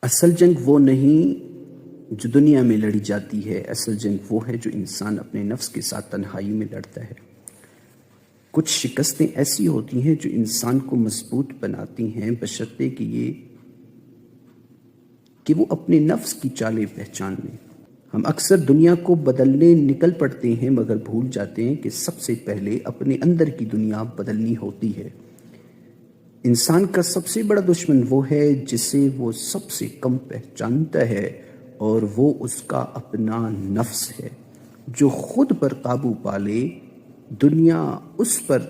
اصل جنگ وہ نہیں جو دنیا میں لڑی جاتی ہے، اصل جنگ وہ ہے جو انسان اپنے نفس کے ساتھ تنہائی میں لڑتا ہے۔ کچھ شکستیں ایسی ہوتی ہیں جو انسان کو مضبوط بناتی ہیں، بشرطے کہ وہ اپنے نفس کی چالیں پہچان لیں۔ ہم اکثر دنیا کو بدلنے نکل پڑتے ہیں مگر بھول جاتے ہیں کہ سب سے پہلے اپنے اندر کی دنیا بدلنی ہوتی ہے۔ انسان کا سب سے بڑا دشمن وہ ہے جسے وہ سب سے کم پہچانتا ہے، اور وہ اس کا اپنا نفس ہے۔ جو خود پر قابو پالے، دنیا اس پر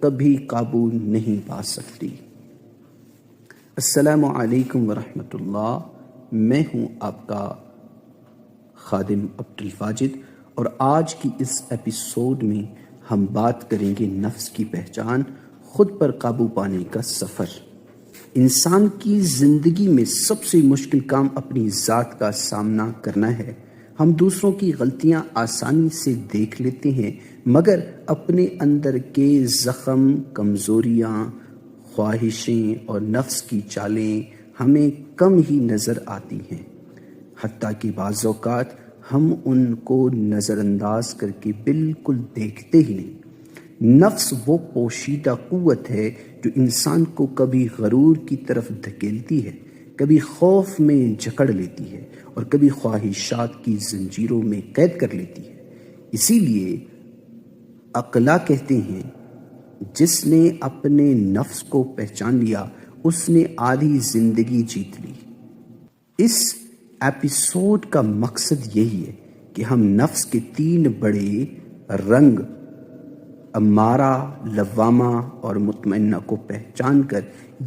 کبھی قابو نہیں پا سکتی۔ السلام علیکم ورحمۃ اللہ، میں ہوں آپ کا خادم عبدالواجد، اور آج کی اس ایپیسوڈ میں ہم بات کریں گے نفس کی پہچان، خود پر قابو پانے کا سفر۔ انسان کی زندگی میں سب سے مشکل کام اپنی ذات کا سامنا کرنا ہے۔ ہم دوسروں کی غلطیاں آسانی سے دیکھ لیتے ہیں، مگر اپنے اندر کے زخم، کمزوریاں، خواہشیں اور نفس کی چالیں ہمیں کم ہی نظر آتی ہیں، حتیٰ کہ بعض اوقات ہم ان کو نظر انداز کر کے بالکل دیکھتے ہی نہیں۔ نفس وہ پوشیدہ قوت ہے جو انسان کو کبھی غرور کی طرف دھکیلتی ہے، کبھی خوف میں جکڑ لیتی ہے، اور کبھی خواہشات کی زنجیروں میں قید کر لیتی ہے۔ اسی لیے عقلا کہتے ہیں، جس نے اپنے نفس کو پہچان لیا اس نے آدھی زندگی جیت لی۔ اس ایپیسوڈ کا مقصد یہی ہے کہ ہم نفس کے 3 بڑے رنگ، امارہ، لوامہ اور مطمئنہ کو پہچان کر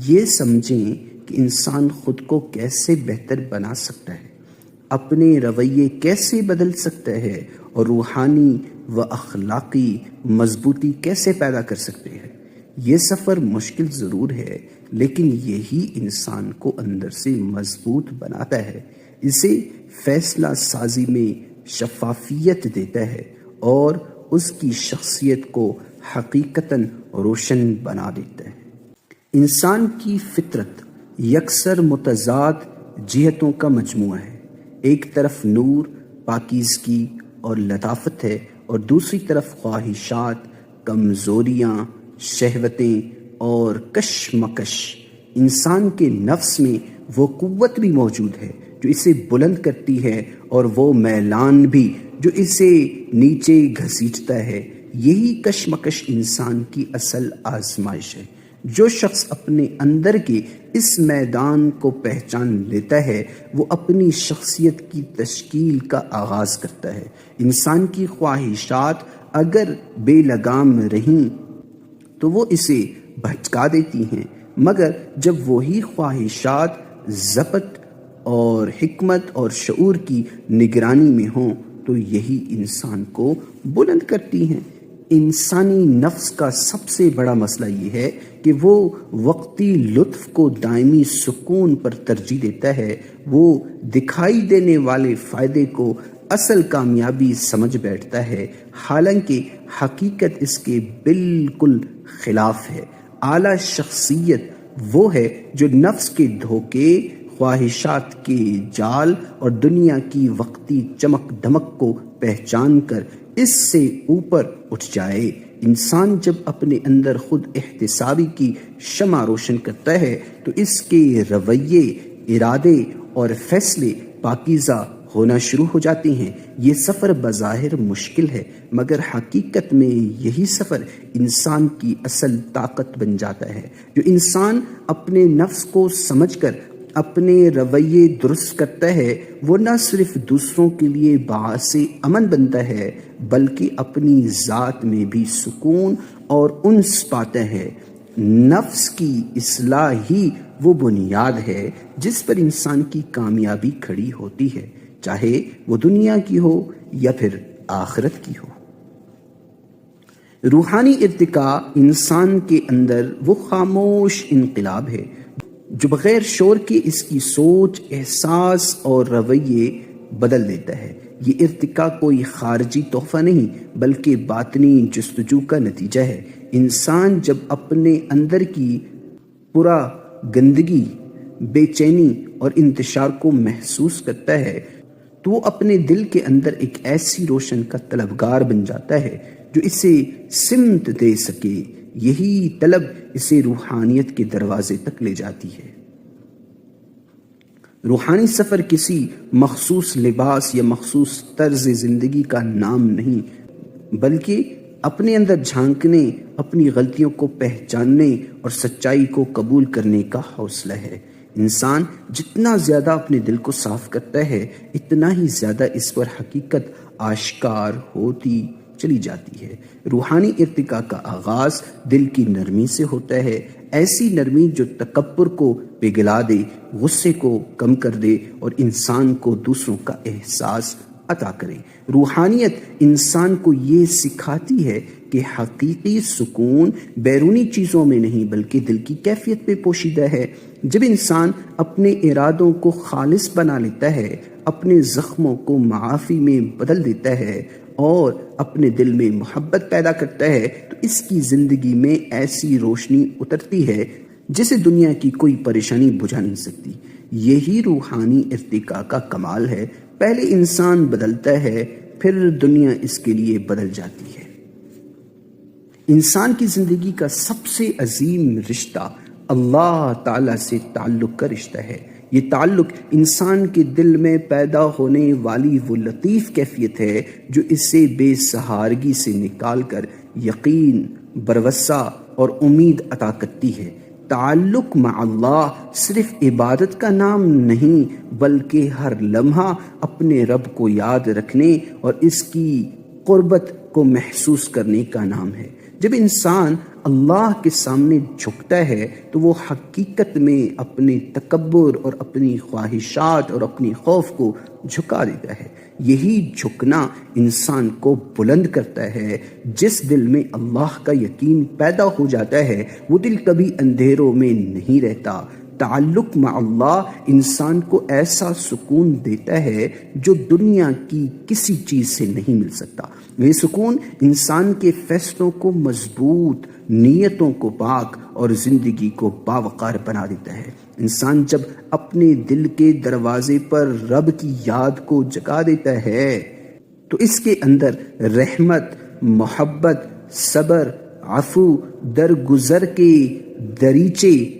یہ سمجھیں کہ انسان خود کو کیسے بہتر بنا سکتا ہے، اپنے رویے کیسے بدل سکتا ہے، اور روحانی و اخلاقی مضبوطی کیسے پیدا کر سکتے ہیں۔ یہ سفر مشکل ضرور ہے، لیکن یہی انسان کو اندر سے مضبوط بناتا ہے، اسے فیصلہ سازی میں شفافیت دیتا ہے، اور اس کی شخصیت کو حقیقتاً روشن بنا دیتا ہے۔ انسان کی فطرت یکسر متضاد جہتوں کا مجموعہ ہے۔ ایک طرف نور، پاکیزگی اور لطافت ہے، اور دوسری طرف خواہشات، کمزوریاں، شہوتیں اور کشمکش۔ انسان کے نفس میں وہ قوت بھی موجود ہے جو اسے بلند کرتی ہے، اور وہ میلان بھی جو اسے نیچے گھسیٹتا ہے۔ یہی کشمکش انسان کی اصل آزمائش ہے۔ جو شخص اپنے اندر کے اس میدان کو پہچان لیتا ہے، وہ اپنی شخصیت کی تشکیل کا آغاز کرتا ہے۔ انسان کی خواہشات اگر بے لگام رہیں تو وہ اسے بھٹکا دیتی ہیں، مگر جب وہی خواہشات ضبط اور حکمت اور شعور کی نگرانی میں ہوں تو یہی انسان کو بلند کرتی ہیں۔ انسانی نفس کا سب سے بڑا مسئلہ یہ ہے کہ وہ وقتی لطف کو دائمی سکون پر ترجیح دیتا ہے۔ وہ دکھائی دینے والے فائدے کو اصل کامیابی سمجھ بیٹھتا ہے، حالانکہ حقیقت اس کے بالکل خلاف ہے۔ اعلیٰ شخصیت وہ ہے جو نفس کے دھوکے، خواہشات کے جال اور دنیا کی وقتی چمک دمک کو پہچان کر اس سے اوپر اٹھ جائے۔ انسان جب اپنے اندر خود احتسابی کی شمع روشن کرتا ہے تو اس کے رویے، ارادے اور فیصلے پاکیزہ ہونا شروع ہو جاتے ہیں۔ یہ سفر بظاہر مشکل ہے، مگر حقیقت میں یہی سفر انسان کی اصل طاقت بن جاتا ہے۔ جو انسان اپنے نفس کو سمجھ کر اپنے رویے درست کرتا ہے، وہ نہ صرف دوسروں کے لیے باعث امن بنتا ہے، بلکہ اپنی ذات میں بھی سکون اور انس پاتا ہے۔ نفس کی اصلاح ہی وہ بنیاد ہے جس پر انسان کی کامیابی کھڑی ہوتی ہے، چاہے وہ دنیا کی ہو یا پھر آخرت کی ہو۔ روحانی ارتقاء انسان کے اندر وہ خاموش انقلاب ہے جو بغیر شور کے اس کی سوچ، احساس اور رویے بدل دیتا ہے۔ یہ ارتقاء کوئی خارجی تحفہ نہیں بلکہ باطنی جستجو کا نتیجہ ہے۔ انسان جب اپنے اندر کی پورا گندگی، بے چینی اور انتشار کو محسوس کرتا ہے تو وہ اپنے دل کے اندر ایک ایسی روشن کا طلبگار بن جاتا ہے جو اسے سمت دے سکے۔ یہی طلب اسے روحانیت کے دروازے تک لے جاتی ہے۔ روحانی سفر کسی مخصوص لباس یا مخصوص طرز زندگی کا نام نہیں، بلکہ اپنے اندر جھانکنے، اپنی غلطیوں کو پہچاننے اور سچائی کو قبول کرنے کا حوصلہ ہے۔ انسان جتنا زیادہ اپنے دل کو صاف کرتا ہے، اتنا ہی زیادہ اس پر حقیقت آشکار ہوتی چلی جاتی ہے۔ روحانی ارتقاء کا آغاز دل کی نرمی سے ہوتا ہے، ایسی نرمی جو تکبر کو پگھلا دے، غصے کو کم کر دے اور انسان کو دوسروں کا احساس عطا کرے۔ روحانیت انسان کو یہ سکھاتی ہے کہ حقیقی سکون بیرونی چیزوں میں نہیں بلکہ دل کی کیفیت میں پوشیدہ ہے۔ جب انسان اپنے ارادوں کو خالص بنا لیتا ہے، اپنے زخموں کو معافی میں بدل دیتا ہے اور اپنے دل میں محبت پیدا کرتا ہے تو اس کی زندگی میں ایسی روشنی اترتی ہے جسے دنیا کی کوئی پریشانی بجھا نہیں سکتی۔ یہی روحانی ارتقاء کا کمال ہے۔ پہلے انسان بدلتا ہے، پھر دنیا اس کے لیے بدل جاتی ہے۔ انسان کی زندگی کا سب سے عظیم رشتہ اللہ تعالیٰ سے تعلق کا رشتہ ہے۔ یہ تعلق انسان کے دل میں پیدا ہونے والی وہ لطیف کیفیت ہے جو اسے بے سہارگی سے نکال کر یقین، بھروسہ اور امید عطا کرتی ہے۔ تعلق مع اللہ صرف عبادت کا نام نہیں بلکہ ہر لمحہ اپنے رب کو یاد رکھنے اور اس کی قربت کو محسوس کرنے کا نام ہے۔ جب انسان اللہ کے سامنے جھکتا ہے تو وہ حقیقت میں اپنے تکبر اور اپنی خواہشات اور اپنی خوف کو جھکا دیتا ہے۔ یہی جھکنا انسان کو بلند کرتا ہے۔ جس دل میں اللہ کا یقین پیدا ہو جاتا ہے وہ دل کبھی اندھیروں میں نہیں رہتا۔ تعلق مع اللہ انسان کو ایسا سکون دیتا ہے جو دنیا کی کسی چیز سے نہیں مل سکتا۔ یہ سکون انسان کے فیصلوں کو مضبوط، نیتوں کو پاک اور زندگی کو باوقار بنا دیتا ہے۔ انسان جب اپنے دل کے دروازے پر رب کی یاد کو جگا دیتا ہے تو اس کے اندر رحمت، محبت، صبر، عفو، درگزر کے دریچے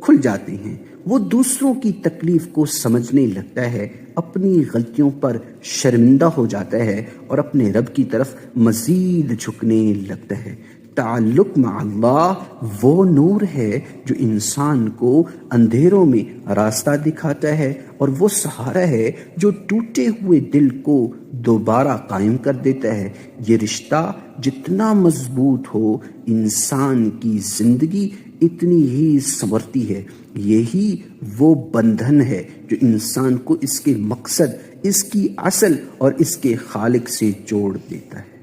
کھل جاتے ہیں۔ وہ دوسروں کی تکلیف کو سمجھنے لگتا ہے، اپنی غلطیوں پر شرمندہ ہو جاتا ہے اور اپنے رب کی طرف مزید جھکنے لگتا ہے۔ تعلق مع اللہ وہ نور ہے جو انسان کو اندھیروں میں راستہ دکھاتا ہے اور وہ سہارا ہے جو ٹوٹے ہوئے دل کو دوبارہ قائم کر دیتا ہے۔ یہ رشتہ جتنا مضبوط ہو انسان کی زندگی اتنی ہی سنورتی ہے۔ یہی وہ بندھن ہے جو انسان کو اس کے مقصد، اس کی اصل اور اس کے خالق سے جوڑ دیتا ہے۔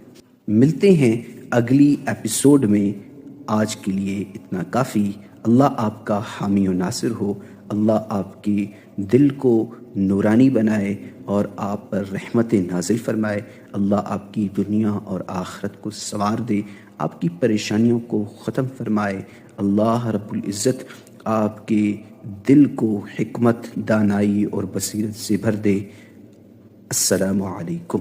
ملتے ہیں اگلی ایپیسوڈ میں۔ آج کے لیے اتنا کافی۔ اللہ آپ کا حامی و ناصر ہو۔ اللہ آپ کے دل کو نورانی بنائے اور آپ پر رحمت نازل فرمائے۔ اللہ آپ کی دنیا اور آخرت کو سنوار دے، آپ کی پریشانیوں کو ختم فرمائے۔ اللہ رب العزت آپ کے دل کو حکمت، دانائی اور بصیرت سے بھر دے۔ السلام علیکم۔